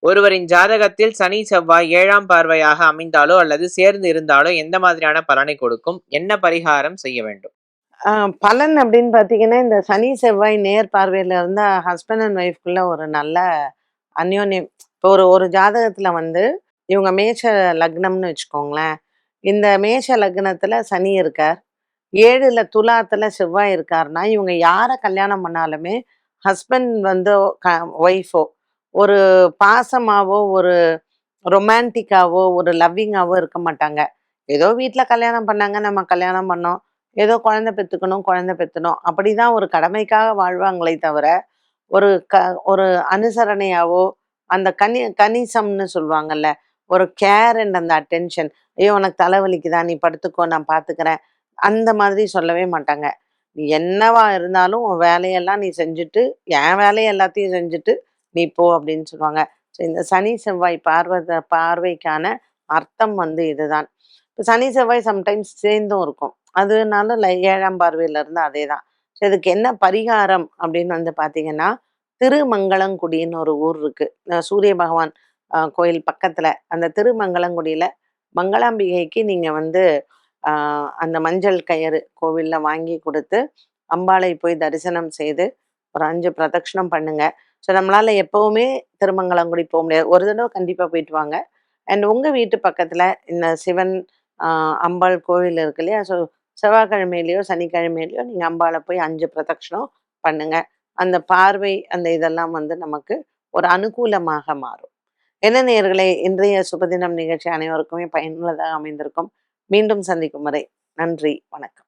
ஒருவரின் ஜாதகத்தில் சனி செவ்வாய் 7ஆம் பார்வையாக அமைந்தாலோ அல்லது சேர்ந்து இருந்தாலோ எந்த மாதிரியான பலனை கொடுக்கும்? என்ன பரிகாரம் செய்ய வேண்டும்? பலன் அப்படின்னு பார்த்தீங்கன்னா, இந்த சனி, செவ்வாய் நேர் பார்வையில இருந்தா ஹஸ்பண்ட் அண்ட் ஒய்ஃப்குள்ள ஒரு நல்ல அந்யோன்யம். இப்போ ஒரு ஒரு ஜாதகத்துல வந்து இவங்க மேஷ லக்னம்னு வச்சுக்கோங்களேன். இந்த மேஷ லக்னத்துல சனி இருக்கார். 7ல துலாத்துல செவ்வாய் இருக்காருன்னா, இவங்க யார கல்யாணம் பண்ணாலுமே ஹஸ்பண்ட் வந்து ஒய்ஃபோ ஒரு பாசமாவோ, ஒரு ரொமான்டிக்காவோ, ஒரு லவ்விங்காவோ இருக்க மாட்டாங்க. ஏதோ வீட்ல கல்யாணம் பண்ணாங்க, நம்ம கல்யாணம் பண்ணோம். ஏதோ குழந்தை பெத்துக்கணும், குழந்தை பெத்துனோம். அப்படிதான் ஒரு கடமைக்காக வாழ்வாங்களே தவிர, ஒரு க ஒரு அனுசரணையாவோ, அந்த கணிசம்னு சொல்லுவாங்கல்ல, ஒரு கேர் அண்ட் அந்த அட்டென்ஷன். "ஐயோ! உனக்கு தலைவலிக்குதா? நீ படுத்துக்கோ, நான் பார்த்துக்கிறேன்." அந்த மாதிரி சொல்லவே மாட்டாங்க. "நீ என்னவா இருந்தாலும் உன் வேலையெல்லாம் நீ செஞ்சுட்டு, என் வேலைய எல்லாத்தையும் செஞ்சுட்டு, நீ போ." அப்படின்னு சொல்லுவாங்க. ஸோ இந்த சனி, செவ்வாய் பார்வைக்கான அர்த்தம் வந்து இதுதான். இப்ப சனி, செவ்வாய் சம்டைம்ஸ் சேர்ந்தும் இருக்கும். அதனால 7ஆம் பார்வையில இருந்து அதேதான். ஸோ இதுக்கு என்ன பரிகாரம் அப்படின்னு வந்து பார்த்தீங்கன்னா, திருமங்கலங்குடின்னு ஒரு ஊர் இருக்கு. சூரிய பகவான் கோயில் பக்கத்துல. அந்த திருமங்கலங்குடியில மங்களாம்பிகைக்கு நீங்க வந்து அ அந்த மஞ்சள் கயிறு கோவில்ல வாங்கி குடுத்து, அம்பாளை போய் தரிசனம் செய்து, ஒரு 5 பிரதட்சணம் பண்ணுங்க. ஸோ நம்மளால எப்பவுமே திருமங்கலங்குடி முடியாது. ஒரு தடவ கண்டிப்பா போயிட்டு வாங்க. அண்ட் உங்க வீட்டு பக்கத்துல இந்த சிவன், அ அம்பாள் கோவில் இருக்கு இல்லையா? ஸோ செவ்வாய்க்கிழமையிலயோ, சனிக்கிழமையிலயோ நீங்க அம்பாள போய் 5 பிரதட்சணம் பண்ணுங்க. அந்த பார்வை, அந்த இதெல்லாம் வந்து நமக்கு ஒரு அனுகூலமாக மாறும். என்ன நேயர்களே, இன்றைய சுபதினம் நிகழ்ச்சி அனைவருக்குமே பயனுள்ளதாக அமைந்திருக்கும். மீண்டும் சந்திக்கும் வரை நன்றி, வணக்கம்.